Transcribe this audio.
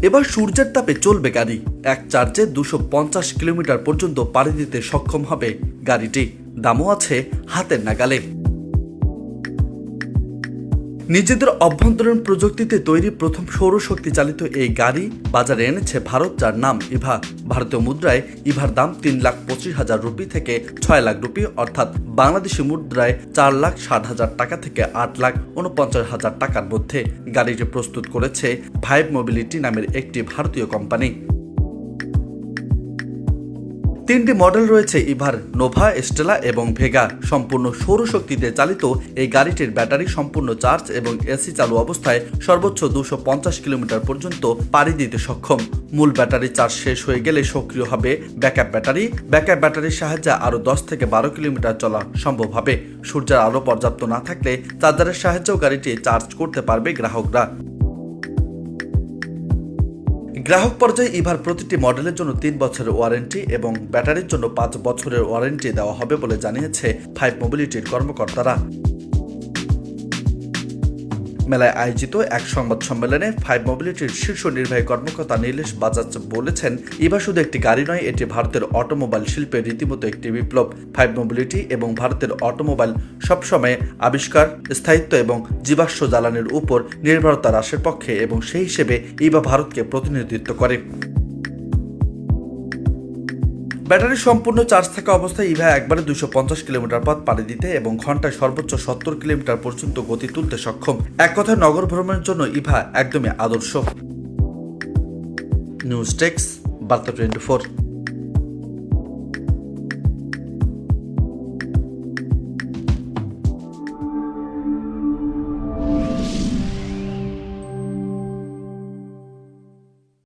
এবার সূর্যের তাপে চলবে গাড়ি। এক চার্জে 250 কিলোমিটার পর্যন্ত পাড়ি দিতে সক্ষম হবে গাড়িটি। দামও আছে হাতের নাগালে। নিজেদের অভ্যন্তরীণ প্রযুক্তিতে তৈরি প্রথম সৌরশক্তি চালিত এই গাড়ি বাজারে এনেছে ভারত, যার নাম ইভা। ভারতীয় মুদ্রায় ইভার দাম 3,25,000 রুপি থেকে 6 লাখ রুপি, অর্থাৎ বাংলাদেশি মুদ্রায় 4,60,000 টাকা থেকে 8,49,000 টাকার মধ্যে। গাড়িটি প্রস্তুত করেছে ভাইব মোবিলিটি নামের একটি ভারতীয় কোম্পানি। 3টি মডেল রয়েছে ইভার: নোভা, স্টেলা এবং ভেগা। সম্পূর্ণ সৌরশক্তিতে চালিত এই গাড়িটির ব্যাটারি সম্পূর্ণ চার্জ এবং এসি চালু অবস্থায় সর্বোচ্চ 250 কিলোমিটার পর্যন্ত পাড়ি দিতে সক্ষম। মূল ব্যাটারি চার্জ শেষ হয়ে গেলে সক্রিয় হবে ব্যাকআপ ব্যাটারি। ব্যাকআপ ব্যাটারির সাহায্যে আরও 10 থেকে 12 কিলোমিটার চলা সম্ভব হবে। সূর্যের আলো পর্যাপ্ত না থাকলে চার্জারের সাহায্যেও গাড়িটি চার্জ করতে পারবে গ্রাহকরা। গ্রাহক পর্যায়ে ইভার প্রতিটি মডেলের জন্য 3 বছরের ওয়ারেন্টি এবং ব্যাটারির জন্য 5 বছরের ওয়ারেন্টি দেওয়া হবে বলে জানিয়েছে ভাইব মোবিলিটির কর্মকর্তারা। মেলায় আয়োজিত এক সংবাদ সম্মেলনে ভাইব মোবিলিটির শীর্ষ নির্বাহী কর্মকর্তা নীলেশ বাজাজ বলেছেন, ইভা শুধু একটি গাড়ি নয়, এটি ভারতের অটোমোবাইল শিল্পের রীতিমতো একটি বিপ্লব। ভাইব মোবিলিটি এবং ভারতের অটোমোবাইল সবসময় আবিষ্কার, স্থায়িত্ব এবং জীবাশ্ম জ্বালানির উপর নির্ভরতা হ্রাসের পক্ষে এবং সেই হিসেবে ইভা ভারতকে প্রতিনিধিত্ব করে। ব্যাটারি সম্পূর্ণ চার্জ থাকা অবস্থায় ইভা একবারে 250 কিলোমিটার পথ পাড়ি দিতে এবং ঘন্টায় সর্বোচ্চ 70 কিলোমিটার পর্যন্ত গতি তুলতে সক্ষম। এক কথায় নগর ভ্রমণের জন্য ইভা একদমই আদর্শ। নিউজ ডেস্ক, বার্তা 24।